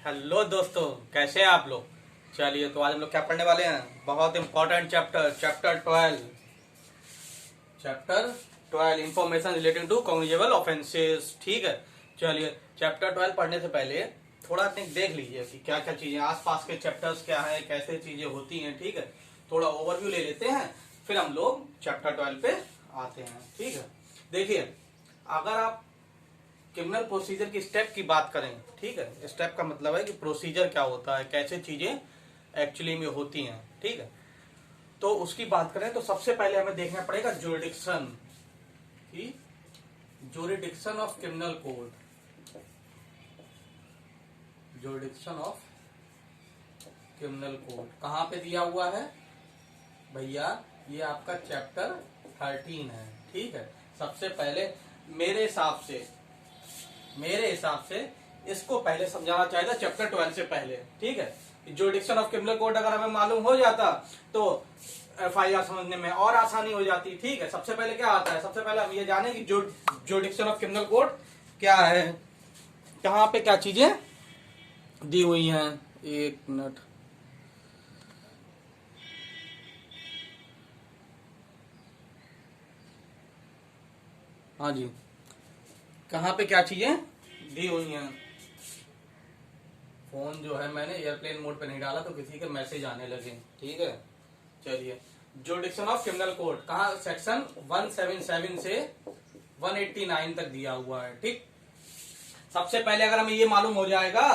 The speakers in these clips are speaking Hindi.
हेलो दोस्तों, कैसे हैं आप लोग। चलिए, तो आज हम लोग क्या पढ़ने वाले हैं। बहुत important chapter 12 information relating to cognizable offences. ठीक है, चलिए चैप्टर 12 पढ़ने से पहले थोड़ा अपने देख लीजिए कि क्या क्या चीजें आसपास के चैप्टर्स क्या है, कैसे चीजें होती हैं। ठीक है, थोड़ा ओवरव्यू ले लेते हैं, फिर हम लोग चैप्टर 12 पे आते हैं। ठीक है, देखिए, अगर आप क्रिमिनल प्रोसीजर की स्टेप की बात करें, ठीक है, स्टेप का मतलब है कि प्रोसीजर क्या होता है, कैसे चीजें एक्चुअली में होती हैं। ठीक है, तो उसकी बात करें तो सबसे पहले हमें देखना पड़ेगा ज्यूरिडिक्शन की, jurisdiction of criminal code, jurisdiction of criminal code कहाँ पे दिया हुआ है भैया। ये आपका चैप्टर 13 है। ठीक है, सबसे पहले मेरे हिसाब से इसको पहले समझाना चाहिए था चैप्टर 12 से पहले। ठीक है, ज्यूरिडिक्शन ऑफ क्रिमिनल कोड अगर हमें मालूम हो जाता तो FIR समझने में और आसानी हो जाती। ठीक है, सबसे पहले क्या आता है, सबसे पहले हम ये जाने कि ज्यूरिडिक्शन ऑफ क्रिमिनल कोड क्या है, कहाँ पे क्या चीजें दी हुई हैं। एक मिनट, हाँ जी, कहाँ पे क्या चीजें दी हुई हैं। फोन जो है मैंने एयरप्लेन मोड पे नहीं डाला तो किसी के मैसेज आने लगे। ठीक है, चलिए, ज्यूरिडिक्शन ऑफ क्रिमिनल कोड कहाँ, सेक्शन 177 से 189 तक दिया हुआ है। ठीक, सबसे पहले अगर हमें ये मालूम हो जाएगा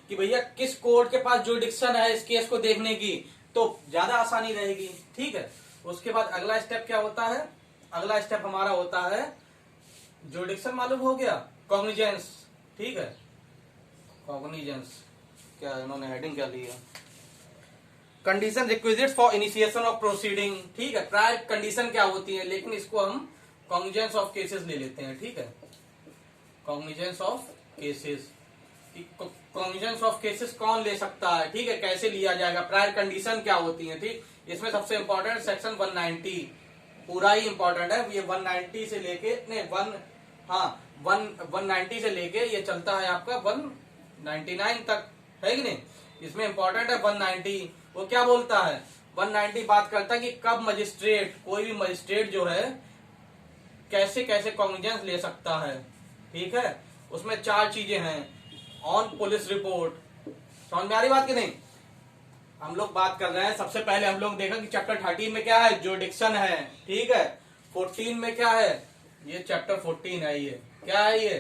कि भैया किस कोड के पास ज्यूरिडिक्शन है इस केस को देखने की, तो ज्यादा आसानी रहेगी। ठीक है, उसके बाद अगला स्टेप क्या होता है, अगला स्टेप हमारा होता है, ज्यूरिडिक्शन मालूम हो गया, कॉग्निजेंस। ठीक है, कॉग्निजेंस क्या इन्होंने हेडिंग क्या ली है, condition requisite for initiation of proceeding. ठीक है, प्रायर कंडीशन क्या होती है, लेकिन इसको हम कॉग्निजेंस ऑफ केसेस ले लेते हैं। ठीक है, cognizance of cases, cognizance of cases कौन ले सकता है, ठीक है, कैसे लिया जाएगा, प्रायर कंडीशन क्या होती है। ठीक, इसमें सबसे इंपॉर्टेंट सेक्शन 190 पूरा ही इंपॉर्टेंट है। ये 190 से लेके नहीं 190 से लेके ये चलता है आपका 199 तक, है कि नहीं। इसमें इंपॉर्टेंट है 190, वो क्या बोलता है, 190 बात करता है कि कब मजिस्ट्रेट, कोई भी मजिस्ट्रेट जो है कैसे कैसे कॉग्निजेंस ले सकता है। ठीक है, उसमें 4 चीजें हैं। ऑन पुलिस रिपोर्ट, समझ में आ रही बात की नहीं। हम लोग बात कर रहे हैं, सबसे पहले हम लोग देखा कि चैप्टर 13 में क्या है, ज्यूरिडिक्शन है। ठीक है, 14 में क्या है, ये चैप्टर 14 है, ये क्या है, ये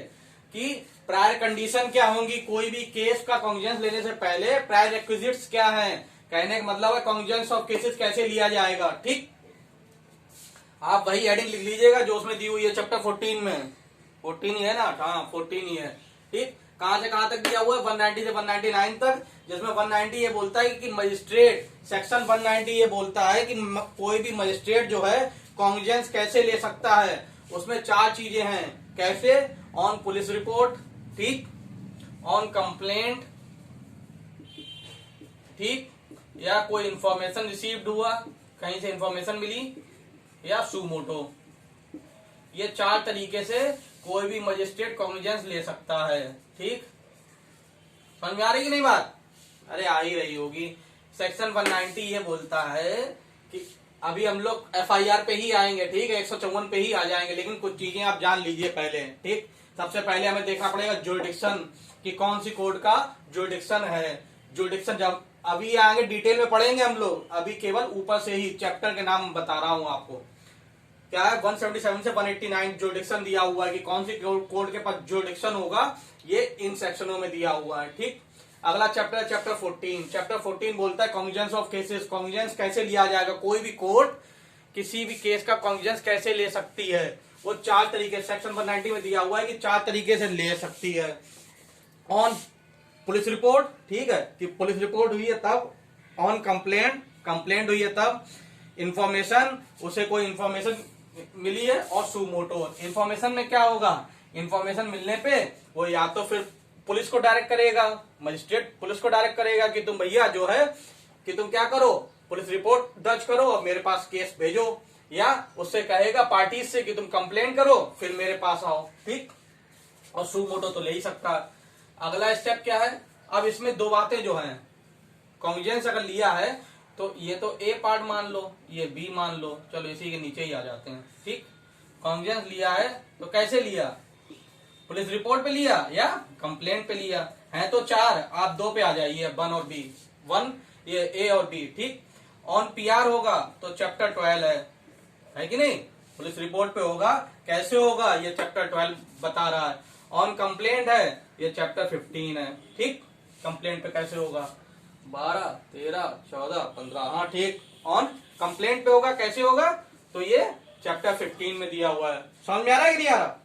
कि प्रायर कंडीशन क्या होंगी, कोई भी केस का कॉग्निजेंस लेने से पहले प्रायर रिक्विजिट्स क्या है, कहने का मतलब है कॉग्निजेंस ऑफ केसेस कैसे लिया जाएगा। ठीक, आप वही हेडिंग लिख लीजिएगा जो उसमें दी हुई है चैप्टर 14 में, 14 ही है ना, हाँ 14 ही है। ठीक, कहां से कहां तक दिया हुआ है, 190 से 199 तक, जिसमें 190 ये बोलता है कि मजिस्ट्रेट, सेक्शन 190 ये बोलता है कि कोई भी मजिस्ट्रेट जो है कॉग्निजेंस कैसे ले सकता है। उसमें 4 चीजें हैं, कैसे, ऑन पुलिस रिपोर्ट, ठीक, ऑन कंप्लेंट, ठीक, या कोई इंफॉर्मेशन रिसीव्ड हुआ, कहीं से इंफॉर्मेशन मिली, या सुमोटो। ये 4 तरीके से कोई भी मजिस्ट्रेट कॉग्निजेंस ले सकता है। ठीक, समझ में आ रही कि नहीं बात, अरे आ ही रही होगी। सेक्शन 190 ये बोलता है कि अभी हम लोग FIR पे ही आएंगे, ठीक है, 154 पे ही आ जाएंगे, लेकिन कुछ चीजें आप जान लीजिए पहले। ठीक, सबसे पहले हमें देखना पड़ेगा ज्यूरिडिक्शन कि कौन सी कोड का ज्यूरिडिक्शन है। ज्यूरिडिक्शन जब अभी आगे डिटेल में पढ़ेंगे हम लोग, अभी केवल ऊपर से ही चैप्टर के नाम बता रहा हूं आपको। क्या है, 177 से 189 ज्यूरिडिक्शन दिया हुआ है कि कौन सी कोड के पास ज्यूरिडिक्शन होगा, ये इन सेक्शनों में दिया हुआ है। ठीक, अगला चैप्टर है चैप्टर 14। चैप्टर 14 बोलता है कॉग्निजेंस ऑफ केसेस, कॉग्निजेंस कैसे लिया जाएगा, कोई भी कोर्ट किसी भी केस का कॉग्निजेंस कैसे ले सकती है। वो 4 तरीके सेक्शन 190 में दिया हुआ है कि 4 तरीके से ले सकती है। ऑन पुलिस रिपोर्ट, ठीक है, कि पुलिस रिपोर्ट हुई है तब, ऑन कंप्लेंट, कंप्लेंट हुई है तब, इंफॉर्मेशन, उसे कोई इंफॉर्मेशन मिली है, और सुमोटो। इंफॉर्मेशन में क्या होगा, इंफॉर्मेशन मिलने पे वो या तो फिर पुलिस को डायरेक्ट करेगा, मजिस्ट्रेट पुलिस को डायरेक्ट करेगा कि तुम भैया जो है कि तुम क्या करो, पुलिस रिपोर्ट दर्ज करो और मेरे पास केस भेजो, या उससे कहेगा पार्टीज से कि तुम कंप्लेन करो फिर मेरे पास आओ। ठीक, और सुमोटो तो ले ही सकता है। अगला स्टेप क्या है, अब इसमें दो बातें जो हैं, कॉन्ग्रुएंस अगर लिया है तो ये तो ए पार्ट मान लो, ये बी मान लो, चलो इसी के नीचे ही आ जाते हैं। ठीक, कॉन्ग्रुएंस लिया है तो कैसे लिया, पुलिस रिपोर्ट पे लिया या कंप्लेंट पे लिया है, तो चार, आप दो पे आ जाइए, वन और बी, वन ये ए और बी। ठीक, ऑन पीआर होगा तो चैप्टर 12 है कि नहीं, पुलिस रिपोर्ट पे होगा, कैसे होगा ये चैप्टर 12 बता रहा है। ऑन कंप्लेंट है, ये चैप्टर 15 है। ठीक, कंप्लेंट पे कैसे होगा, 12, 13, 14, 15, हाँ ठीक, ऑन कंप्लेंट पे होगा, कैसे होगा, तो ये चैप्टर 15 में दिया हुआ है। समझ में आ रहा है कि नहीं आ रहा,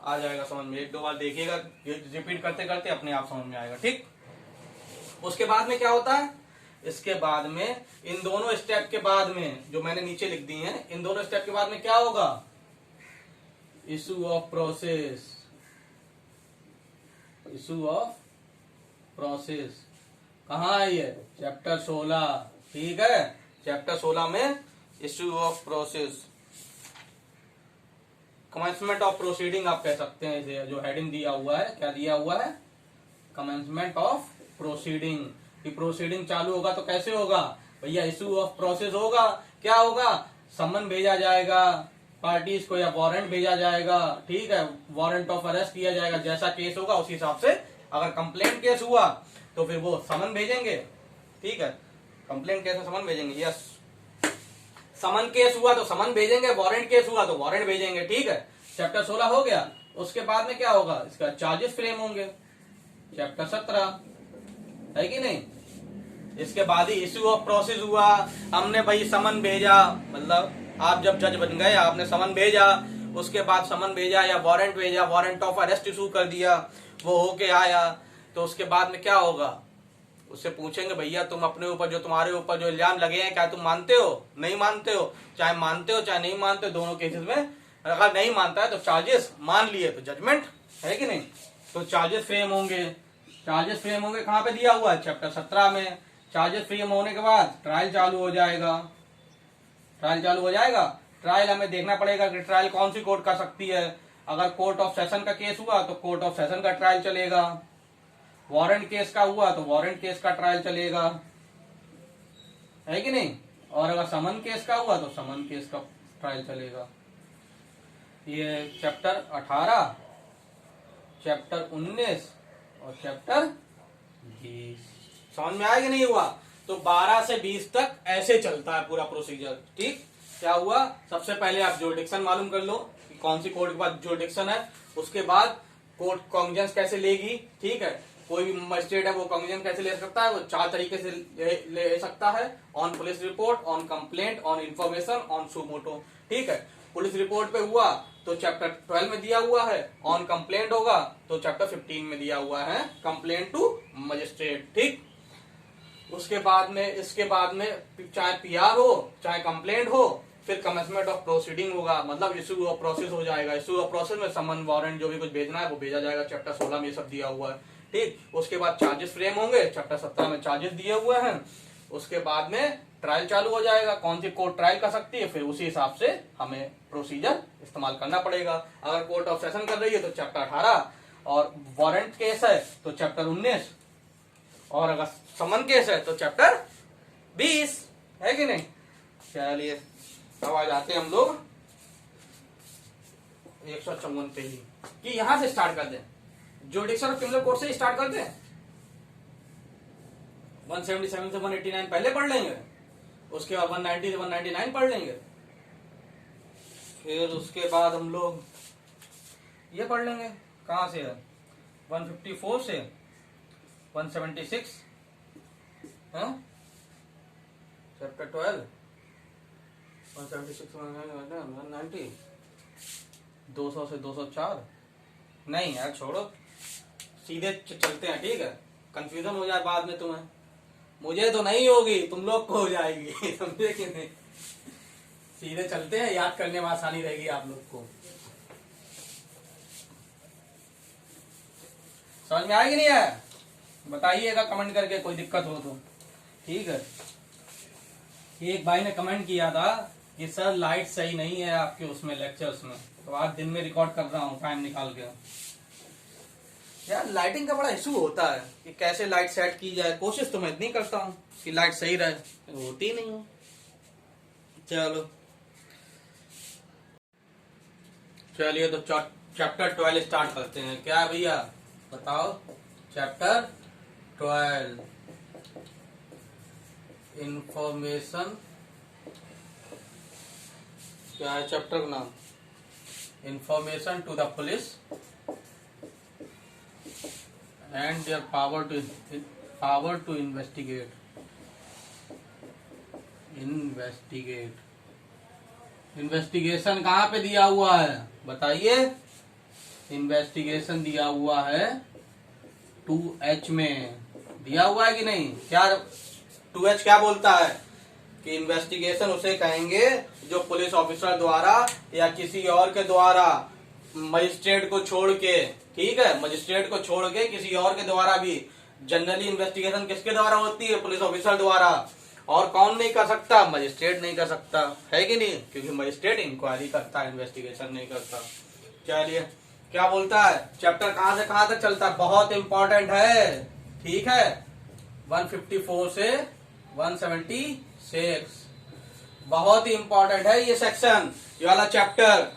आ जाएगा समझ में, एक दो बार देखिएगा, रिपीट करते करते अपने आप समझ में आएगा। ठीक, उसके बाद में क्या होता है, इसके बाद में इन दोनों स्टेप के बाद में जो मैंने नीचे लिख दी हैं, इन दोनों स्टेप के बाद में क्या होगा, issue of process, issue of process कहाँ है ये, चैप्टर 16। ठीक है, चैप्टर 16 में issue of process, commencement of proceeding आप कह सकते हैं इसे, जो हेडिंग दिया हुआ है, क्या दिया हुआ है, कमेंसमेंट ऑफ प्रोसीडिंग, कि प्रोसीडिंग चालू होगा तो कैसे होगा भैया, इशू ऑफ प्रोसेस होगा, क्या होगा, समन भेजा जाएगा पार्टीज को या वारंट भेजा जाएगा। ठीक है, वारंट ऑफ अरेस्ट किया जाएगा, जैसा केस होगा उस हिसाब से, अगर कंप्लेंट केस हुआ तो फिर वो समन भेजेंगे। ठीक है, कंप्लेंट केस में समन भेजेंगे, यस, समन केस हुआ तो समन भेजेंगे, वारंट केस हुआ तो वारंट भेजेंगे। ठीक है, चैप्टर 16 हो गया। उसके बाद में क्या होगा, इसका चार्जेस फ्रेम होंगे, चैप्टर 17 है कि नहीं। इसके बाद ही इश्यू ऑफ प्रोसेस हुआ, हमने भाई समन भेजा, मतलब आप जब जज बन गए आपने समन भेजा, उसके बाद समन भेजा या वारंट भेजा, वारंट ऑफ अरेस्ट इशू कर दिया, वो होके आया, तो उसके बाद में क्या होगा, उससे पूछेंगे भैया तुम अपने ऊपर जो तुम्हारे ऊपर जो इल्जाम लगे हैं क्या तुम मानते हो, नहीं मानते हो, चाहे मानते हो चाहे नहीं मानते हो, दोनों केसेस में अगर नहीं मानता है तो चार्जेस, मान लिए तो जजमेंट, है कि नहीं। तो चार्जेस फ्रेम होंगे, चार्जेस फ्रेम होंगे कहाँ पे दिया हुआ है, चैप्टर 17 में। चार्जेस फ्रेम होने के बाद ट्रायल चालू हो जाएगा, ट्रायल चालू हो जाएगा। ट्रायल हमें देखना पड़ेगा कि ट्रायल कौन सी कोर्ट कर सकती है, अगर कोर्ट ऑफ सेशन का केस हुआ तो कोर्ट ऑफ सेशन का ट्रायल चलेगा, वारंट केस का हुआ तो वारंट केस का ट्रायल चलेगा, है कि नहीं, और अगर समन केस का हुआ तो समन केस का ट्रायल चलेगा। ये चैप्टर 18, चैप्टर 19 और चैप्टर 20 समझ में आया कि नहीं हुआ। तो 12 से 20 तक ऐसे चलता है पूरा प्रोसीजर। ठीक, क्या हुआ, सबसे पहले आप जुरिडिक्शन मालूम कर लो कि कौन सी कोर्ट के पास जुरिडिक्शन है, उसके बाद कोर्ट कॉन्ग्निजेंस कैसे लेगी। ठीक है, कोई भी मजिस्ट्रेट है वो कॉन्ग्निजेंस कैसे ले सकता है, वो 4 तरीके से ले सकता है, on police report, on complaint, on information, on suo motu. ठीक है, पुलिस रिपोर्ट पे हुआ तो चैप्टर 12 में दिया हुआ है, ऑन कंप्लेंट होगा तो चैप्टर 15 में दिया हुआ है, कंप्लेंट टू मजिस्ट्रेट। ठीक, उसके बाद में, इसके बाद में चाहे पीआर हो चाहे कंप्लेंट हो, फिर कमेंसमेंट ऑफ प्रोसीडिंग होगा, मतलब इशू ऑफ प्रोसेस हो जाएगा। इशू ऑफ प्रोसेस में समन वारंट जो भी कुछ भेजना है वो भेजा जाएगा, चैप्टर 16 में ये सब दिया हुआ है। ठीक, उसके बाद चार्जेस फ्रेम होंगे, चैप्टर 17 में चार्जेस दिए हुए हैं। उसके बाद में ट्रायल चालू हो जाएगा, कौन सी कोर्ट ट्रायल कर सकती है, फिर उसी हिसाब से हमें प्रोसीजर इस्तेमाल करना पड़ेगा। अगर कोर्ट ऑफ सेशन कर रही है तो चैप्टर 18, और वारंट केस है तो चैप्टर 19, और अगर समन केस है तो चैप्टर 20, है कि नहीं। चलिए अब आ जाते हैं हम लोग 154 पे ही, कि यहां से स्टार्ट कर दें, जुडिक्शन ऑफ क्रिमिनल कोर्ट से स्टार्ट कर दें। 177 से 189 पहले पढ़ लेंगे, उसके बाद 190 से 199 पढ़ लेंगे, फिर उसके बाद हम लोग ये पढ़ लेंगे, कहां से है, 154 से 176, चैप्टर 12, 176, 190, 200 से 204, नहीं यार छोड़ो, सीधे चलते हैं। ठीक है, कंफ्यूजन हो जाए बाद में तुम्हें, मुझे तो नहीं होगी, तुम लोग को हो जाएगी, समझे कि नहीं। सीधे चलते हैं, याद करने में आसानी रहेगी आप लोग को। समझ में आएगी नहीं है, बताइएगा कमेंट करके, कोई दिक्कत हो तो। ठीक है, एक भाई ने कमेंट किया था कि सर लाइट सही नहीं है आपके उसमें लेक्चर्स में, तो आज दिन में रिकॉर्ड कर रहा हूँ टाइम निकाल के। यार लाइटिंग का बड़ा इशू होता है कि कैसे लाइट सेट की जाए। कोशिश तो मैं इतनी करता हूँ कि लाइट सही रहे, होती नहीं है। चलो चलिए तो चैप्टर 12 स्टार्ट करते हैं। क्या भैया बताओ? चैप्टर 12 इंफॉर्मेशन, क्या है चैप्टर का नाम? Information to the police and their power to investigate. Investigation कहाँ पे दिया हुआ है बताइए? इन्वेस्टिगेशन दिया हुआ है 2H में, दिया हुआ है कि नहीं? क्या 2H क्या बोलता है कि इन्वेस्टिगेशन उसे कहेंगे जो पुलिस ऑफिसर द्वारा या किसी और के द्वारा, मजिस्ट्रेट को छोड़ के, ठीक है, मजिस्ट्रेट को छोड़ के किसी और के द्वारा भी। जनरली इन्वेस्टिगेशन किसके द्वारा होती है? पुलिस ऑफिसर द्वारा। और कौन नहीं कर सकता? मजिस्ट्रेट नहीं कर सकता, है कि नहीं? क्योंकि मजिस्ट्रेट इंक्वायरी करता है, इन्वेस्टिगेशन नहीं करता। चलिए क्या बोलता है चैप्टर, कहां से कहां तक चलता है? बहुत इंपॉर्टेंट है, ठीक है। 154 से 176 बहुत ही इंपॉर्टेंट है ये सेक्शन, ये वाला चैप्टर।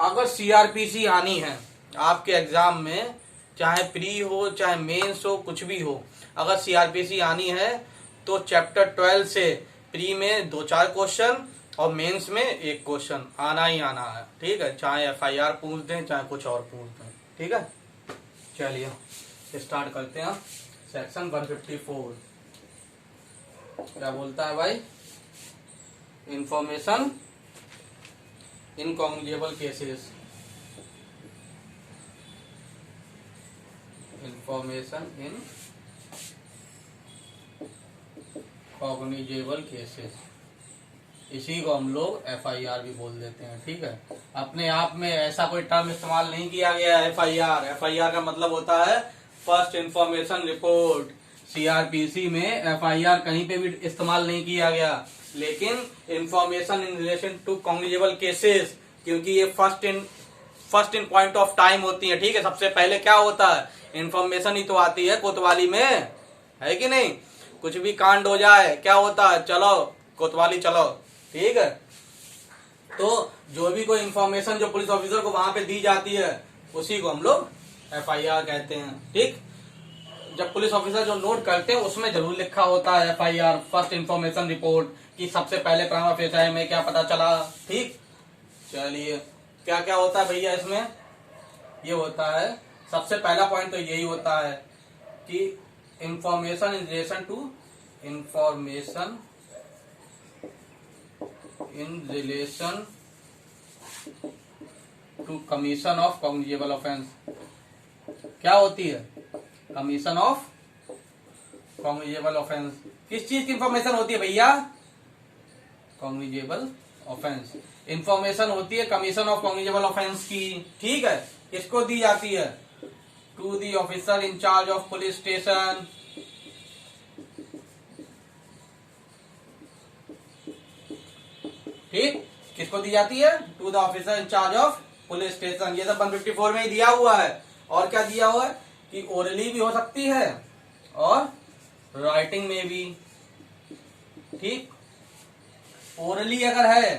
अगर सीआरपीसी आनी है आपके एग्जाम में, चाहे प्री हो चाहे मेंस हो, कुछ भी हो, अगर सीआरपीसी आनी है तो चैप्टर 12 से प्री में 2-4 क्वेश्चन और मेंस में 1 क्वेश्चन आना ही आना है, ठीक है। चाहे एफआईआर पूछ दें चाहे कुछ और पूछ दें, ठीक है। चलिए स्टार्ट करते हैं सेक्शन 154। क्या बोलता है भाई? Information in cognizable cases. Information in cognizable cases, इसी को हम लोग एफआईआर भी बोल देते हैं, ठीक है। अपने आप में ऐसा कोई टर्म इस्तेमाल नहीं किया गया है एफआईआर। एफआईआर का मतलब होता है फर्स्ट इंफॉर्मेशन रिपोर्ट। सीआरपीसी में एफआईआर कहीं पे भी इस्तेमाल नहीं किया गया, लेकिन information in relation to cognizable cases, क्योंकि ये first in point of time होती है, ठीक है। सबसे पहले क्या होता है? इंफॉर्मेशन ही तो आती है कोतवाली में, है कि नहीं? कुछ भी कांड हो जाए क्या होता है? चलो कोतवाली चलो, ठीक है। तो जो भी कोई इंफॉर्मेशन जो पुलिस ऑफिसर को वहां पे दी जाती है उसी को हम लोग एफआईआर कहते हैं, ठीक। जब पुलिस ऑफिसर जो नोट करते हैं उसमें जरूर लिखा होता है एफआईआर, फर्स्ट इंफॉर्मेशन रिपोर्ट, कि सबसे पहले प्राइमा फेसाई में क्या पता चला, ठीक। चलिए क्या क्या होता है भैया इसमें? ये होता है, सबसे पहला पॉइंट तो यही होता है कि information in relation to, information in relation to commission of cognizable offence. क्या होती है? Commission of cognizable offence. किस चीज की इंफॉर्मेशन होती है भैया? Cognizable offence. इंफॉर्मेशन होती है कमीशन ऑफ कॉग्निजेबल ऑफेंस की, ठीक है। किसको दी जाती है? To the officer in charge of police station, ठीक। किसको दी जाती है? To the officer in charge of police station. ये सब 154 में ही दिया हुआ है। और क्या दिया हुआ है कि ओरली भी हो सकती है और राइटिंग में भी, ठीक। ओरली अगर है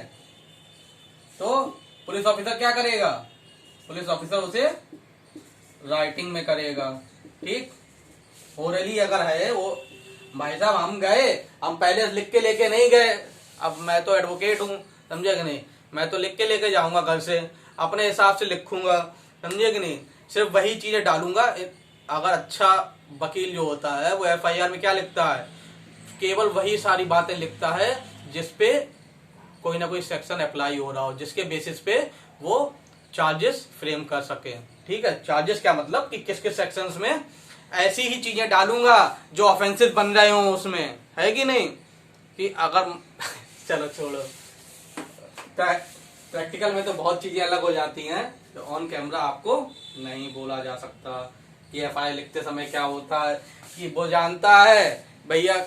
तो पुलिस ऑफिसर क्या करेगा? पुलिस ऑफिसर उसे राइटिंग में करेगा, ठीक। ओरली अगर है, वो भाई साहब हम गए, हम पहले लिख के लेके नहीं गए। अब मैं तो एडवोकेट हूं, समझे कि नहीं? मैं तो लिख के लेके जाऊंगा घर से, अपने हिसाब से लिखूंगा, समझे कि नहीं? सिर्फ वही चीजें डालूंगा। अगर अच्छा वकील जो होता है वो एफआईआर में क्या लिखता है? केवल वही सारी बातें लिखता है जिसपे कोई ना कोई सेक्शन अप्लाई हो रहा हो, जिसके बेसिस पे वो चार्जेस फ्रेम कर सके, ठीक है। चार्जेस क्या मतलब कि किस किस सेक्शंस में ऐसी ही चीजें डालूंगा जो ऑफेंसिव बन रहे हो उसमें, है कि नहीं? कि अगर चलो छोड़ो, प्रैक्टिकल में तो बहुत चीजें अलग हो जाती हैं, तो ऑन कैमरा आपको नहीं बोला जा सकता कि एफआईआर लिखते समय क्या होता है। कि वो जानता है भैया,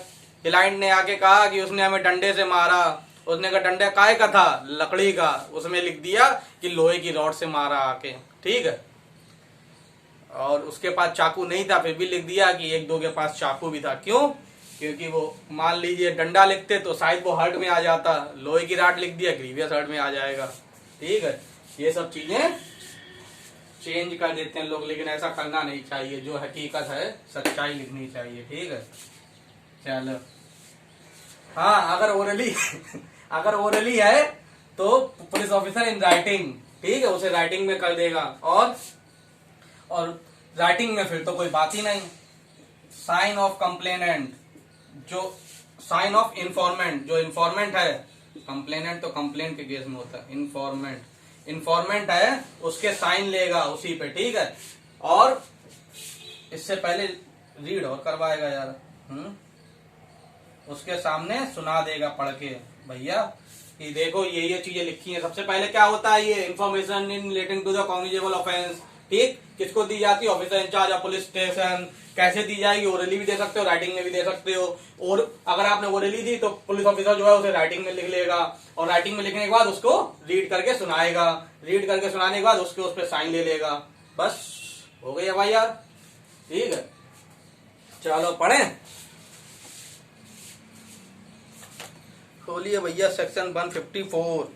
क्लाइंट ने आके कहा कि उसने हमें डंडे से मारा, उसने कहा डंडा काय का था? लकड़ी का। उसमें लिख दिया कि लोहे की रॉड से मारा आके, ठीक है। और उसके पास चाकू नहीं था, फिर भी लिख दिया कि एक दो के पास चाकू भी था। क्यों? क्योंकि वो मान लीजिए डंडा लिखते तो शायद वो हर्ट में आ जाता, लोहे की राड लिख दिया ग्रीवियस हर्ट में आ जाएगा। ठीक है, ये सब चीजें चेंज कर देते हैं लोग, लेकिन ऐसा करना नहीं चाहिए। जो हकीकत है सच्चाई लिखनी चाहिए। ठीक है, चलो। हाँ, अगर ओरली अगर ओरली है तो पुलिस ऑफिसर इन राइटिंग, ठीक है, उसे राइटिंग में कर देगा। और राइटिंग में फिर तो कोई बात ही नहीं। साइन ऑफ कंप्लेनेंट, जो साइन ऑफ इंफॉर्मेंट, जो इंफॉर्मेंट है, कंप्लेनेंट तो कंप्लेंट के केस में होता है, इंफॉर्मेंट है उसके साइन लेगा उसी पे। ठीक है, और इससे पहले रीड और करवाएगा यार, उसके सामने सुना देगा पढ़ के, भैया कि देखो ये चीजें लिखी हैं। सबसे पहले क्या होता है, ये information in relating to the cognizable offence, ठीक, किसको दी जाती है? Officer in charge of police station. कैसे दी जाएगी? ओरली भी दे सकते हो, राइटिंग में भी दे सकते हो। और अगर आपने ओरली दी तो पुलिस ऑफिसर जो है उसे राइटिंग में लिख लेगा, और राइटिंग में लिखने के बाद उसको रीड करके सुनाएगा, रीड करके सुनाने के बाद उसके उस पर साइन ले लेगा। बस हो गया भाई यार। ठीक है, चलो पढ़ें। खोलिए भैया सेक्शन 154।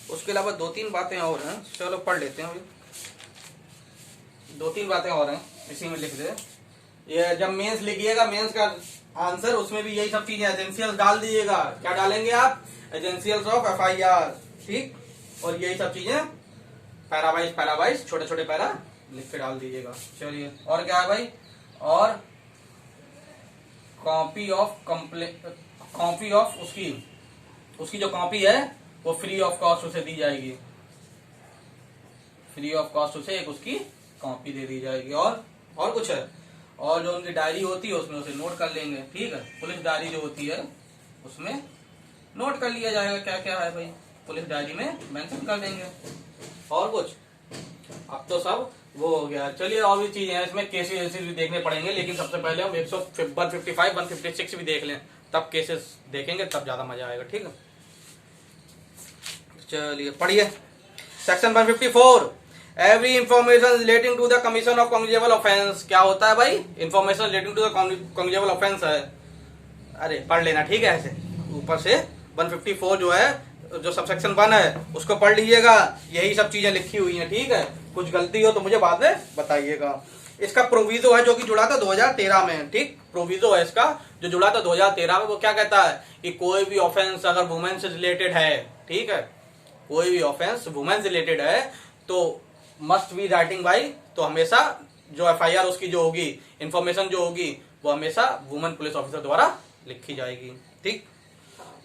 उसके अलावा दो तीन बातें और हैं, चलो पढ़ लेते हैं। दो तीन बातें और हैं, इसी में लिख दे। ये जब मेंस लिखिएगा, मेंस का आंसर, उसमें भी यही सब चीजें एजेंसियल डाल दीजिएगा। क्या डालेंगे आप? एजेंसियल्स ऑफ एफआईआर, ठीक, और यही सब चीजें पैरा वाइज छोटे छोटे पैरा लिख के डाल दीजिएगा। चलिए, और क्या है भाई? और कॉपी ऑफ उसकी जो कॉपी है वो फ्री ऑफ कॉस्ट उसे दी जाएगी। फ्री ऑफ कॉस्ट उसे एक उसकी कॉपी दे दी जाएगी। और कुछ है? और जो उनकी डायरी होती है उसमें उसे नोट कर लेंगे। ठीक है, पुलिस डायरी जो होती है उसमें नोट कर लिया जाएगा क्या क्या है भाई, पुलिस डायरी में मेंशन कर देंगे। और कुछ? अब तो सब वो हो गया। चलिए, और भी चीजें हैं इसमें, केसेस भी देखने पड़ेंगे, लेकिन सबसे पहले हम 155, 156 भी देख लें, तब केसेस देखेंगे, तब ज्यादा मजा आएगा। ठीक है, चलिए पढ़िए। Section 154, every information relating to the commission of cognizable offence. क्या होता है भाई? Information relating to the cognizable offence है। अरे पढ़ लेना, ठीक है, ऐसे ऊपर से 154 जो है, जो सबसेक्शन 1 है उसको पढ़ लीजिएगा। यही सब चीजें लिखी हुई हैं। ठीक है, कुछ गलती हो तो मुझे बाद में बताइएगा। इसका प्रोविजो है जो कि जुड़ा था 2013 में। ठीक, प्रोविजो है इसका जो जुड़ा था 2013 में। वो क्या कहता है कि कोई भी ऑफेंस अगर वुमेन से रिलेटेड है, ठीक है, कोई भी ऑफेंस वुमेन से रिलेटेड है तो मस्ट बी राइटिंग बाई, तो हमेशा जो एफआईआर उसकी जो होगी, इंफॉर्मेशन जो होगी, वो हमेशा वुमेन पुलिस ऑफिसर द्वारा लिखी जाएगी। ठीक,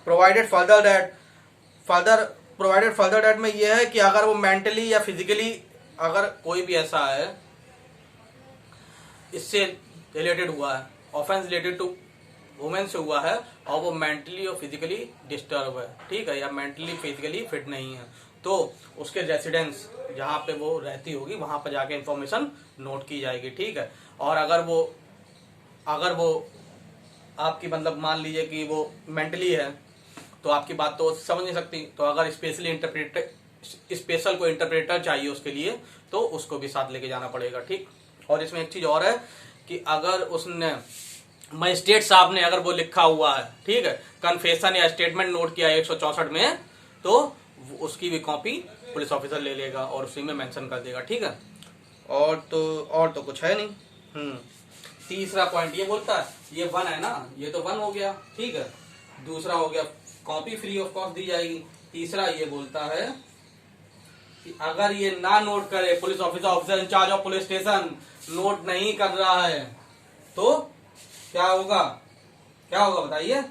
प्रोवाइडेड फर्दर डेट में ये है कि अगर वो मेंटली या फिजिकली, अगर कोई भी ऐसा है इससे रिलेटेड हुआ है, ऑफेंस रिलेटेड टू वुमेन से हुआ है, और वो मेंटली और फिजिकली डिस्टर्ब है, ठीक है, या मेंटली फिजिकली फिट नहीं है, तो उसके रेसिडेंस जहाँ पे वो रहती होगी वहां पर जाके इंफॉर्मेशन नोट की जाएगी। ठीक है, और अगर वो आपकी मतलब मान लीजिए कि वो मेंटली है तो आपकी बात तो समझ नहीं सकती, तो अगर स्पेशल कोई इंटरप्रेटर चाहिए उसके लिए तो उसको भी साथ लेके जाना पड़ेगा। ठीक, और इसमें एक चीज और है कि अगर उसने मजिस्ट्रेट साहब ने अगर वो लिखा हुआ है, ठीक है, कन्फेशन या स्टेटमेंट नोट किया 164 में, तो उसकी भी कॉपी पुलिस ऑफिसर ले लेगा और उसी में मेंशन कर देगा। ठीक है, और तो कुछ है नहीं। तीसरा पॉइंट ये बोलता है, ये 1 है ना, ये तो 1 हो गया। ठीक है, दूसरा हो गया कॉपी फ्री ऑफ कॉस्ट दी जाएगी। तीसरा ये बोलता है कि अगर ये ना नोट करे, police officer in charge of police station note नहीं कर रहा है तो क्या होगा बताइए?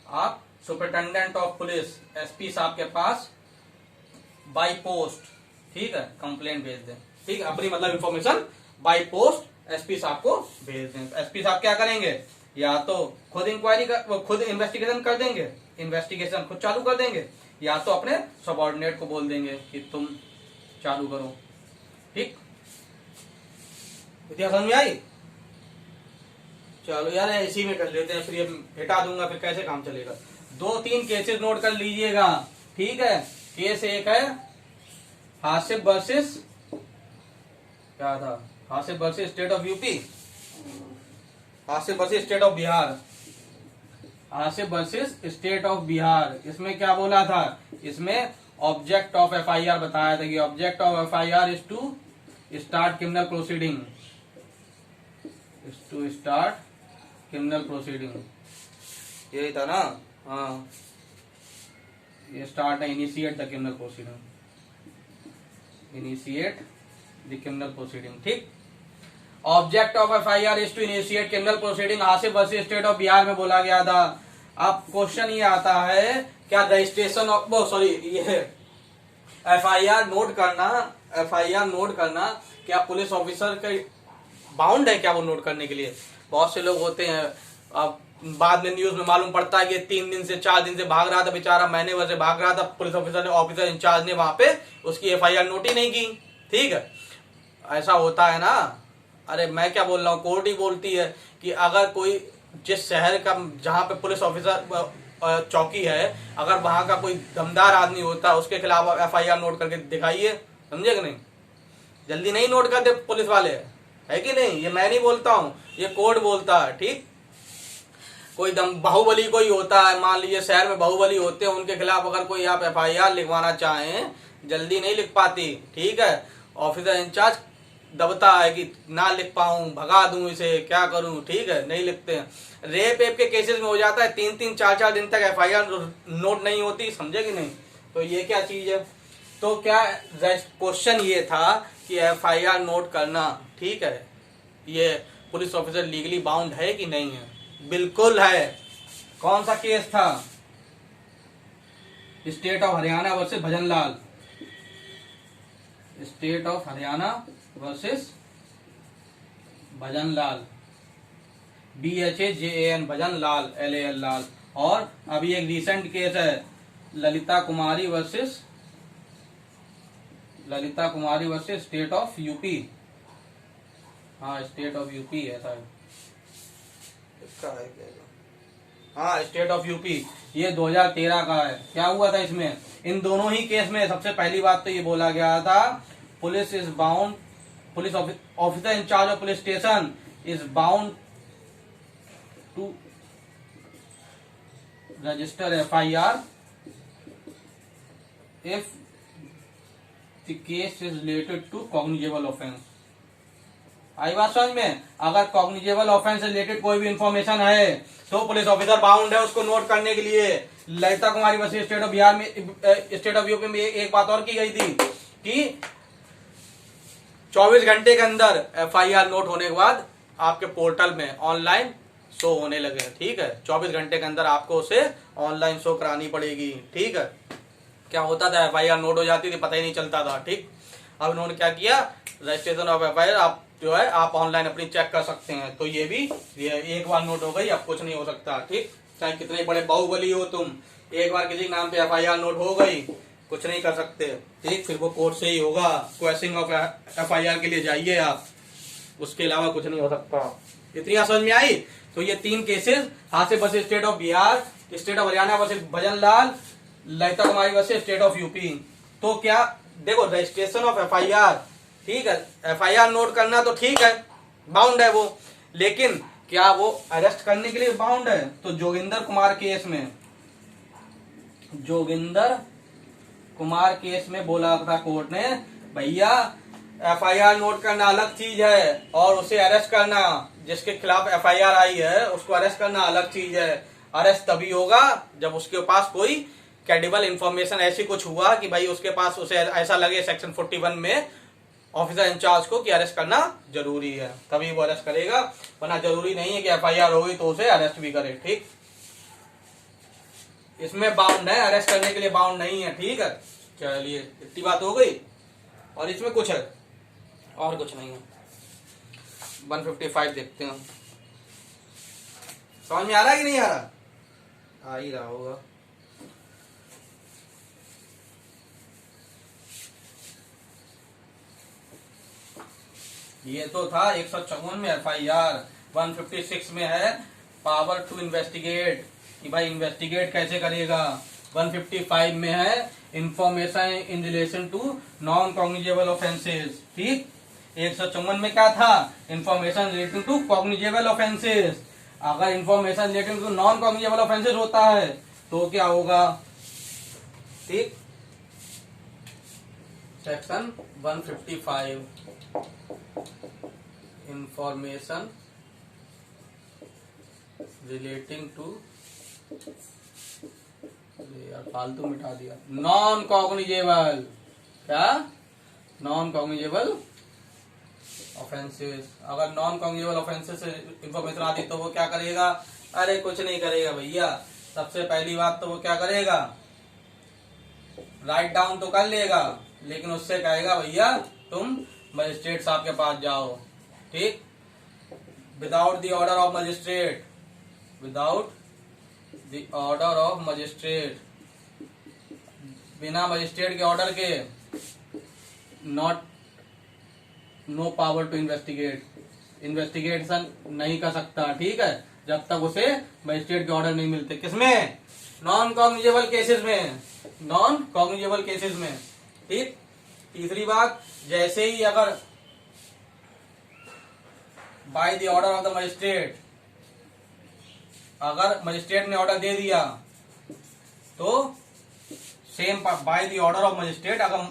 आप सुपरिटेंडेंट ऑफ पुलिस, एसपी साहब के पास बाई पोस्ट, ठीक है, कंप्लेंट भेज दें। ठीक है, अपनी मतलब इंफॉर्मेशन बाई पोस्ट एसपी साहब को भेज दें। एसपी साहब क्या करेंगे? या तो खुद खुद इन्वेस्टिगेशन कर देंगे, इन्वेस्टिगेशन खुद चालू कर देंगे, या तो अपने सबऑर्डिनेट को बोल देंगे कि तुम चालू करो। ठीक, इतना समझ में आई? चलो यार इसी में कर लेते हैं, फिर ये हटा दूंगा, फिर कैसे काम चलेगा। 2-3 केसेस नोट कर लीजिएगा। ठीक है, केस एक है हासिफ वर्सेस क्या था, Hasif versus state of UP, Hasif versus state of Bihar, Hasif versus state of Bihar. इसमें क्या बोला था, इसमें ऑब्जेक्ट ऑफ एफआईआर बताया था कि object of FIR is to start criminal proceeding, is to start criminal proceeding, यही था ना। हाँ, ये स्टार्ट है, initiate the criminal proceeding, initiate the criminal proceeding, ठीक। Object of FIR is to initiate criminal proceeding, Hasif versus state of Bihar में बोला गया था। अब क्वेश्चन ये आता है, क्या रजिस्ट्रेशन ऑफ सॉरी ये एफआईआर नोट करना, एफआईआर नोट करना क्या पुलिस ऑफिसर के बाउंड है क्या वो नोट करने के लिए? बहुत से लोग होते हैं, अब बाद में न्यूज में मालूम पड़ता है कि 3 दिन से 4 दिन से भाग रहा था बेचारा, महीने भर से भाग रहा था, पुलिस ऑफिसर ने, ऑफिसर इंचार्ज ने वहां पे उसकी एफआईआर नोट ही नहीं की। ठीक है, ऐसा होता है ना। अरे मैं क्या बोल रहा हूँ, कोर्ट ही बोलती है कि अगर कोई जिस शहर का जहाँ पे पुलिस ऑफिसर चौकी है, अगर वहां का कोई दमदार आदमी होता है उसके खिलाफ एफआईआर नोट करके दिखाइए, समझे कि नहीं? जल्दी नहीं नोट करते पुलिस वाले, है कि नहीं? ये मैं नहीं बोलता हूँ, ये कोर्ट बोलता है। ठीक, कोई बाहुबली कोई होता है, मान लीजिए शहर में बाहुबली होते हैं, उनके खिलाफ अगर कोई आप एफआईआर लिखवाना चाहें, जल्दी नहीं लिख पाती। ठीक है, ऑफिसर इंचार्ज दबता है कि ना लिख पाऊं, भगा दूं इसे, क्या करूं। ठीक है, नहीं लिखते हैं। रेप एप के केसेस में हो जाता है 3-3 4-4 दिन तक एफआईआर नोट नहीं होती, समझे कि नहीं? तो ये क्या चीज है? तो क्या क्वेश्चन ये था कि एफआईआर नोट करना, ठीक है, ये पुलिस ऑफिसर लीगली बाउंड है कि नहीं है? बिल्कुल है। कौन सा केस था? State of Haryana versus Bhajanlal, state of Haryana versus Bhajanlal, BHAJAN Bhajanlal, LAL लाल। और अभी एक रिसेंट केस है Lalita Kumari versus state of UP. हाँ, स्टेट ऑफ यूपी है शायद, हाँ स्टेट ऑफ यूपी, ये 2013 का है। क्या हुआ था इसमें? इन दोनों ही केस में सबसे पहली बात तो ये बोला गया था, police is bound, police officer in charge of police station is bound to register FIR if the case is related to cognizable offence. आई बात समझ में? अगर कॉग्निजेबल ऑफेंस से रिलेटेड कोई भी इंफॉर्मेशन है तो पुलिस ऑफिसर बाउंड है उसको नोट करने के लिए। Lalita Kumari versus state of Bihar में, स्टेट ऑफ यूपी में एक बात और की गई थी कि 24 घंटे के अंदर एफआईआर नोट होने के बाद आपके पोर्टल में ऑनलाइन शो होने लगे। ठीक है, 24 घंटे के अंदर आपको उसे ऑनलाइन शो करानी पड़ेगी। ठीक है, क्या होता था, एफआईआर नोट हो जाती थी, पता ही नहीं चलता था। ठीक, अब उन्होंने क्या किया, रजिस्ट्रेशन ऑफ एफआईआर आप जो है आप ऑनलाइन अपनी चेक कर सकते हैं। तो ये भी एक बार नोट हो गई, अब कुछ नहीं हो सकता। ठीक, चाहे कितने बड़े बाहुबली हो तुम, एक बार किसी नाम पे एफआईआर नोट हो गई, कुछ नहीं कर सकते। ठीक, फिर वो कोर्ट से ही होगा, क्वेश्चन ऑफ एफआईआर के लिए जाइए आप, उसके अलावा कुछ नहीं हो सकता। इतनी समझ में आई? तो ये 3 cases, Hasif versus state of Bihar, state of Haryana versus Bhajanlal, Lalita Kumari versus state of UP. तो क्या देखो, रजिस्ट्रेशन ऑफ एफआईआर, ठीक है, एफआईआर नोट करना तो ठीक है, बाउंड है वो, लेकिन क्या वो अरेस्ट करने के लिए बाउंड है? तो जोगिंदर कुमार केस में, जोगिंदर कुमार केस में बोला था कोर्ट ने, भैया एफआईआर नोट करना अलग चीज है और उसे अरेस्ट करना, जिसके खिलाफ एफआईआर आई है उसको अरेस्ट करना अलग चीज है। अरेस्ट तभी होगा जब उसके पास कोई क्रेडिबल इंफॉर्मेशन ऐसी कुछ हुआ कि भाई उसके पास, उसे ऐसा लगे सेक्शन 41 में ऑफिसर इंचार्ज को कि अरेस्ट करना जरूरी है, तभी वो अरेस्ट करेगा, वरना जरूरी नहीं है कि एफआईआर होगी तो उसे अरेस्ट भी करे। ठीक, इसमें बाउंड है, अरेस्ट करने के लिए बाउंड नहीं है। ठीक है, चलिए इतनी बात हो गई। और इसमें कुछ है और कुछ नहीं है। 155 देखते हैं, समझ में आ रहा है कि नहीं आ रहा? आ ही रहा होगा। ये तो था 154 में एफआईआर, 156 में है पावर टू इन्वेस्टिगेट, कि भाई इन्वेस्टिगेट कैसे करेगा। 155 में है information in relation to non cognizable offences. ठीक, 154 में क्या था, information relating to cognizable offences. अगर information relating to non cognizable offences होता है तो क्या होगा, ठीक। सेक्शन 155 इंफॉर्मेशन रिलेटिंग टू, यार फालतू मिटा दिया, नॉन कॉग्निजेबल, क्या, नॉन कॉग्निजेबल ऑफेंसेस। अगर नॉन कॉग्निजेबल ऑफेंसेस से इंफॉर्मेशन आती तो वो क्या करेगा, अरे कुछ नहीं करेगा भैया। सबसे पहली बात तो वो क्या करेगा, राइट डाउन तो कर लेगा, लेकिन उससे कहेगा भैया तुम मजिस्ट्रेट साहब के पास जाओ, ठीक। Without the order of magistrate, without the order of magistrate, बिना मजिस्ट्रेट के ऑर्डर के, not, no power to investigate, investigation नहीं कर सकता, ठीक है, जब तक उसे मजिस्ट्रेट के ऑर्डर नहीं मिलते। किसमें, नॉन कॉग्निजेबल केसेस में, नॉन कॉग्निजेबल केसेस में, ठीक। तीसरी बात, जैसे ही अगर bye the order of the magistrate, अगर मजिस्ट्रेट ने ऑर्डर दे दिया तो same bye the order of magistrate, अगर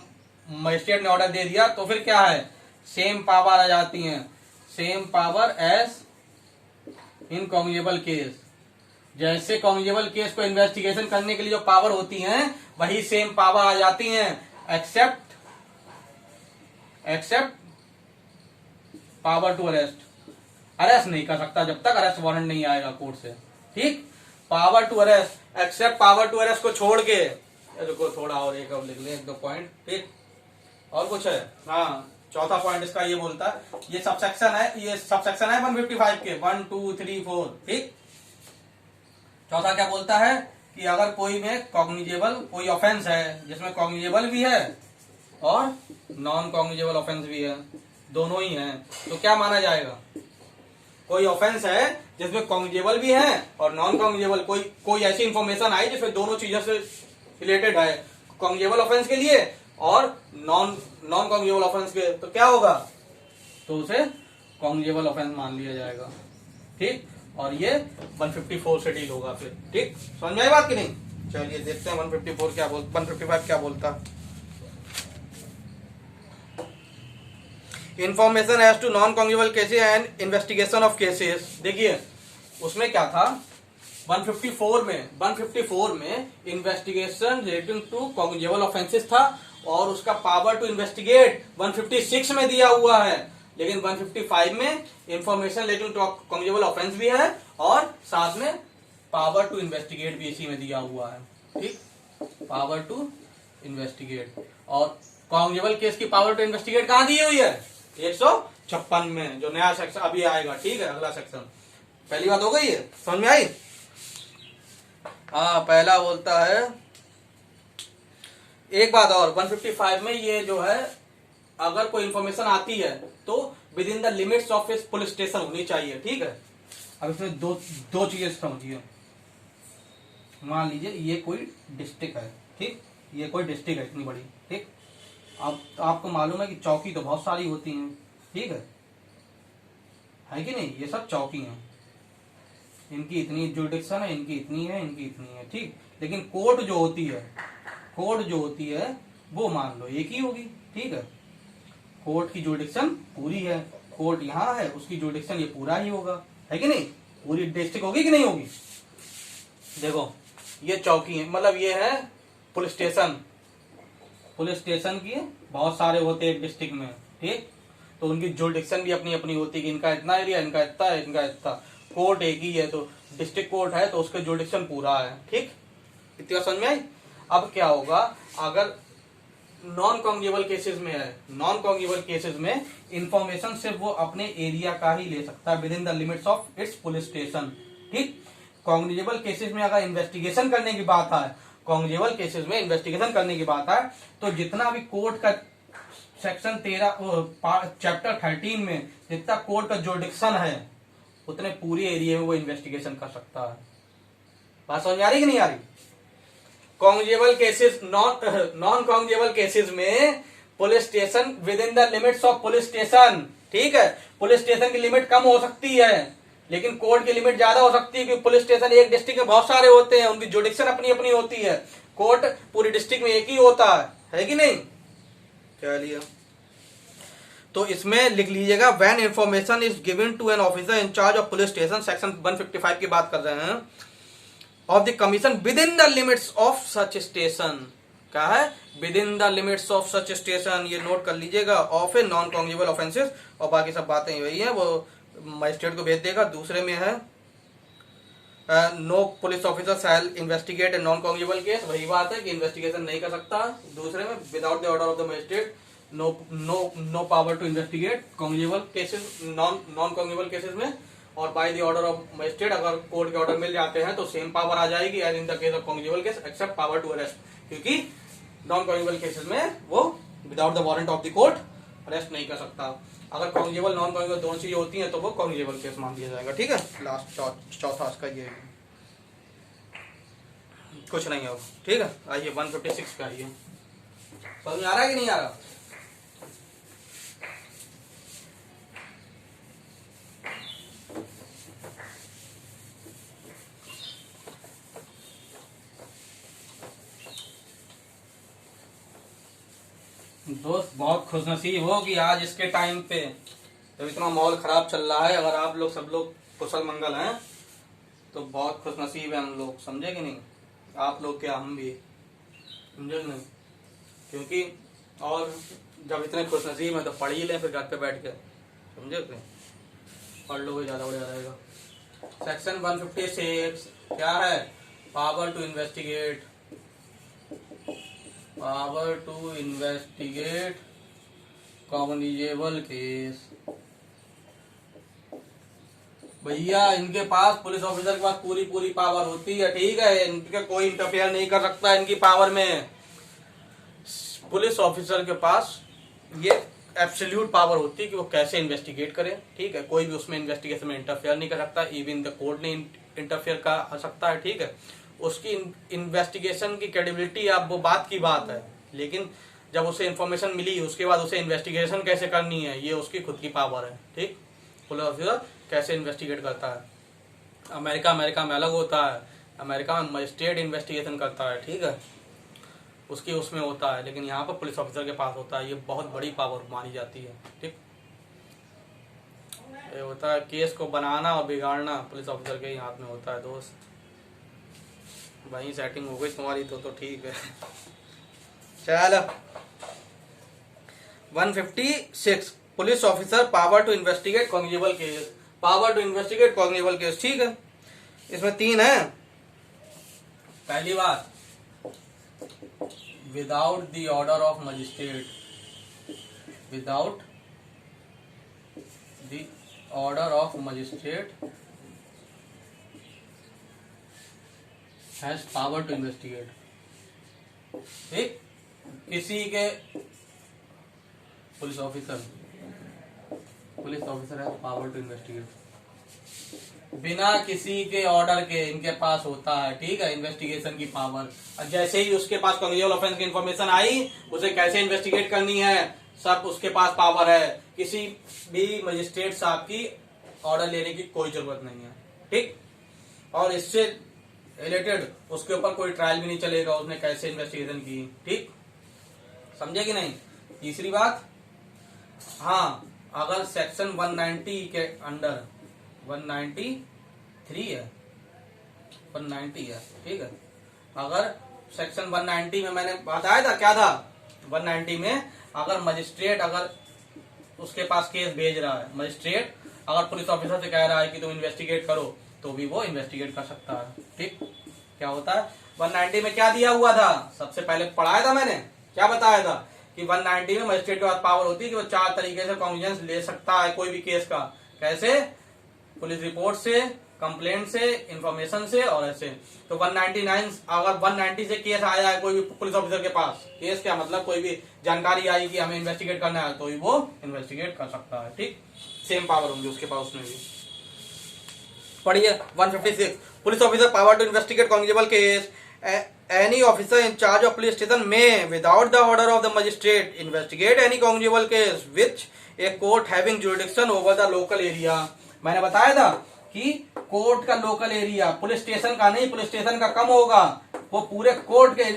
मजिस्ट्रेट ने ऑर्डर दे दिया तो फिर क्या है, सेम पावर आ जाती है, same power as in cognizable case. जैसे कॉग्निजेबल केस को इन्वेस्टिगेशन करने के लिए जो पावर होती हैं वही सेम पावर आ जाती हैं, except power to arrest. Arrest नहीं कर सकता जब तक अरेस्ट वारंट नहीं आएगा कोर्ट से, ठीक। Power to arrest, except power to arrest को छोड़ के, रुको थोड़ा और एक अब लिख लें, एक दो पॉइंट, ठीक। और कुछ है, हाँ, चौथा पॉइंट इसका ये बोलता है, ये सबसेक्शन है, ये सबसेक्शन है 155 के 1 2 3 4, ठीक। चौथा क्या बोलता है कि अगर कोई में कॉग्निजेबल कोई ऑफेंस है जिसमें कॉग्निजेबल भी है और नॉन कॉग्निजेबल ऑफेंस भी है, दोनों ही हैं, तो क्या माना जाएगा, कोई ऑफेंस है जिसमें कॉग्निजेबल भी है और नॉन कॉग्निजेबल, कोई ऐसी इंफॉर्मेशन आई जिसमें दोनों चीजों से रिलेटेड है, कॉग्निजेबल ऑफेंस के लिए और नॉन कॉग्निजेबल ऑफेंस के, तो क्या होगा, तो उसे कॉग्निजेबल ऑफेंस मान लिया जाएगा, ठीक। और ये 154 से डील होगा फिर, ठीक। समझ में आई बात कि नहीं। चलिए देखते हैं 154 क्या 155 क्या बोलता। Information as to non cognizable cases and investigation of cases. देखिए उसमें क्या था, 154 में investigation relating to cognizable offences था और उसका पावर टू इन्वेस्टिगेट 156 में दिया हुआ है, लेकिन 155 में information relating to cognizable offence भी है और साथ में पावर टू इन्वेस्टिगेट भी इसी में दिया हुआ है, ठीक। पावर टू इन्वेस्टिगेट, और कॉग्निजेबल केस की पावर टू इन्वेस्टिगेट कहां दी हुई है, 156 में, जो नया सेक्शन अभी आएगा, ठीक है, अगला सेक्शन। पहली बात हो गई है, समझ में आई। हाँ, पहला बोलता है, एक बात और, 155 में ये जो है, अगर कोई इंफॉर्मेशन आती है तो with in the limits of his police station होनी चाहिए, ठीक है। अब इसमें दो चीजें समझिए। मान लीजिए ये कोई डिस्ट्रिक्ट है, ठीक, ये कोई डिस्ट्रिक्ट है इतनी बड़ी, ठीक। अब आपको मालूम है कि चौकी तो बहुत सारी होती हैं, ठीक है कि नहीं, ये सब चौकी हैं, इनकी इतनी जुरिडिक्शन है, इनकी इतनी है, इनकी इतनी है, ठीक। लेकिन कोर्ट जो होती है वो मान लो एक ही होगी, ठीक है। कोर्ट की जुरिडिक्शन पूरी है, कोर्ट यहाँ है, उसकी जुरिडिक्शन ये पूरा ही होगा, है कि नहीं, पूरी डिस्ट्रिक्ट होगी कि नहीं होगी। देखो ये चौकी है, मतलब ये है पुलिस स्टेशन की बहुत सारे होते हैं एक डिस्ट्रिक्ट में, ठीक। तो उनकी जुरिडिक्शन भी अपनी अपनी होती है कि इनका इतना एरिया, इनका इतना है, इनका इतना। कोर्ट एक ही है तो डिस्ट्रिक्ट कोर्ट है तो उसका जुरिडिक्शन पूरा है, ठीक। इतना समझ में आई। अब क्या होगा, अगर नॉन कॉग्निजेबल केसेस में है, नॉन कॉग्निजेबल केसेस में इंफॉर्मेशन सिर्फ वो अपने एरिया का ही ले सकता है within the limits of its police station, ठीक। कॉग्निजेबल केसेस में अगर इन्वेस्टिगेशन करने की बात है, कॉग्निजेबल केसेस में इन्वेस्टिगेशन करने की बात है, तो जितना भी कोर्ट का सेक्शन 13 चैप्टर 13 में जितना कोर्ट का जुरिडिक्शन है उतने पूरे एरिया में वो इन्वेस्टिगेशन कर सकता है। बात समझ आ रही कि नहीं आ रही। Cognizable cases, non cognizable cases में police station within the limits of police station, ठीक है। पुलिस स्टेशन की लिमिट कम हो सकती है लेकिन कोर्ट की लिमिट ज्यादा हो सकती है, क्योंकि पुलिस स्टेशन एक डिस्ट्रिक्ट में बहुत सारे होते हैं, उनकी जुडिक्शन अपनी अपनी होती है। कोर्ट पूरी डिस्ट्रिक्ट में एक ही होता है कि नहीं। चलिए, तो इसमें लिख लीजिएगा, when information is given to an officer in charge of police station, section 155 की बात कर रहे हैं, of the commission within the limits of such station. क्या है? Within the limits of such station, ये नोट कर लीजिएगा, of a non cognizable offences, और बाकी सब बातें वही है, वो मजिस्ट्रेट को भेज देगा। दूसरे में है no police officer shall investigate a non cognizable case, वही बात है कि इन्वेस्टिगेशन नहीं कर सकता। दूसरे में without the order of the magistrate no power to investigate cognizable cases, non cognizable cases में, और by the order of magistrate, अगर कोर्ट के ऑर्डर मिल जाते हैं तो सेम पावर आ जाएगी as in the case of cognizable case, except power to arrest, क्योंकि नॉन कॉग्निजेबल केसेस में वो without the warrant of the court arrest नहीं कर सकता। अगर कॉग्निजेबल नॉन कॉग्निजेबल दोनों चीजें होती हैं तो वो कॉग्निजेबल केस मान दिया जाएगा, ठीक है। लास्ट चौथा इसका ये कुछ नहीं है, ठीक है। आइए 156 का आइए, समझ में आ रहा है कि नहीं आ रहा? दोस्त बहुत खुशनसीब हो कि आज इसके टाइम पे जब इतना माहौल खराब चल रहा है, अगर आप लोग सब लोग कुशल मंगल हैं तो बहुत खुशनसीब है हम लोग, समझे कि नहीं? आप लोग क्या, हम भी, समझे कि नहीं? क्योंकि और जब इतने खुशनसीब हैं तो पढ़ ही लें फिर घर पे बैठ के, समझे कि नहीं? पढ़ लो, ज्यादा बढ़िया रहेगा। सेक्शन 156 क्या है? Power to investigate, power to investigate cognizable case. भैया इनके पास, पुलिस ऑफिसर के पास पूरी पावर होती है, ठीक है। इनके कोई इंटरफेयर नहीं कर सकता इनकी पावर में। पुलिस ऑफिसर के पास ये एब्सोल्यूट पावर होती है कि वो कैसे इन्वेस्टिगेट करे, ठीक है। कोई भी उसमें इन्वेस्टिगेशन में इंटरफेयर नहीं कर सकता, इवन द कोर्ट नहीं इंटरफेयर कर सकता है, ठीक है। उसकी इन्वेस्टिगेशन की क्रेडिबिलिटी आप वो बात की बात है, लेकिन जब उसे इंफॉर्मेशन मिली उसके बाद उसे इन्वेस्टिगेशन कैसे करनी है ये उसकी खुद की पावर है, ठीक। पुलिस ऑफिसर कैसे इन्वेस्टिगेट करता है, अमेरिका में अलग होता है, अमेरिका में मजिस्ट्रेट इन्वेस्टिगेशन करता है, ठीक है, उसकी उसमें होता है, लेकिन यहाँ पर पुलिस ऑफिसर के पास होता है। ये बहुत बड़ी पावर मानी जाती है, ठीक। ये होता है केस को बनाना और बिगाड़ना पुलिस ऑफिसर के ही हाथ में होता है दोस्त। वही सेटिंग हो गई तुम्हारी तो ठीक है। चलो 156 police officer power to investigate cognizable case, power to investigate cognizable case, ठीक है। इसमें 3 है। पहली बात, without the order of magistrate, without the order of magistrate has power to investigate, ठीक। किसी के police officer has power to investigate, बिना किसी के ऑर्डर के इनके पास होता है, ठीक है, इन्वेस्टिगेशन की पावर। और जैसे ही उसके पास कॉग्निजेबल ऑफेंस की इन्फॉर्मेशन आई, उसे कैसे इन्वेस्टिगेट करनी है सब उसके पास पावर है। किसी भी मजिस्ट्रेट साहब की ऑर्डर लेने की कोई जरूरत नहीं है, ठीक। और इससे रिलेटेड उसके ऊपर कोई ट्रायल भी नहीं चलेगा उसने कैसे इन्वेस्टिगेशन की, ठीक, समझे कि नहीं। तीसरी बात, हाँ, अगर सेक्शन 190 के अंडर 193 है, 190 है, ठीक है। अगर सेक्शन 190 में मैंने बताया था क्या था, 190 में अगर मजिस्ट्रेट अगर उसके पास केस भेज रहा है, मजिस्ट्रेट अगर पुलिस ऑफिसर से कह रहा है कि तुम इन्वेस्टिगेट करो, तो भी वो इन्वेस्टिगेट कर सकता है, ठीक। क्या होता है 190 में, क्या दिया हुआ था, सबसे पहले पढ़ाया था मैंने, क्या बताया था कि 190 में मजिस्ट्रेट के पास पावर होती है कि वो 4 तरीके से कॉग्निजेंस ले सकता है कोई भी केस का। कैसे? पुलिस रिपोर्ट से, कंप्लेंट से, इंफॉर्मेशन से और ऐसे। तो 199 अगर 190 से केस आया है कोई भी पुलिस ऑफिसर के पास, केस क्या मतलब कोई भी जानकारी आई कि हमें इन्वेस्टिगेट करना है, तो ही वो इन्वेस्टिगेट कर सकता है, ठीक। सेम पावर होंगी उसके पास उसमें भी। पढ़िए 156 police officer power to investigate cognizable case any officer in charge of police station may, without the order of the magistrate, investigate any cognizable case which a court having jurisdiction over the local area. मैंने बताया था कि कोर्ट का लोकल एरिया पुलिस स्टेशन का नहीं, पुलिस स्टेशन का कम होगा, वो पूरे कोर्ट के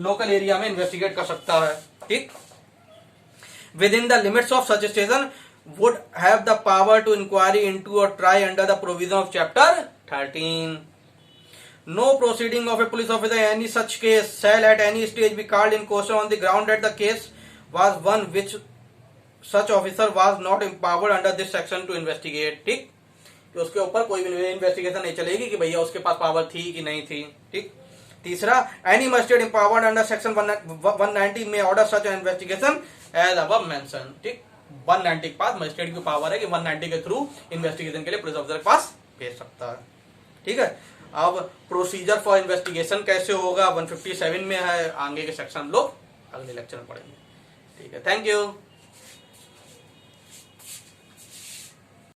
लोकल एरिया में इन्वेस्टिगेट कर सकता है. ठीक. Within the limits of such station would have the power to inquiry into or try under the provision of chapter 13. No proceeding of a police officer in any such case shall at any stage be called in question on the ground that the case was one which such officer was not empowered under this section to investigate. ठीक. कि उसके ऊपर कोई भी इन्वेस्टिगेशन नहीं चलेगी कि भैया उसके पास पावर थी कि नहीं थी. ठीक. तीसरा, any magistrate empowered under section 190 में ऑर्डर सच इन्वेस्टिगेशन एज अबव मेंशन. ठीक. 190 के पास मजिस्ट्रेट की पावर है कि 190 के थ्रू इन्वेस्टिगेशन के लिए पुलिस ऑफिसर के पास भेज सकता है. ठीक है. अब प्रोसीजर फॉर इन्वेस्टिगेशन कैसे होगा 157 में है, आगे के सेक्शन लोग अगले लेक्चर में पढ़ेंगे. ठीक है. Thank you.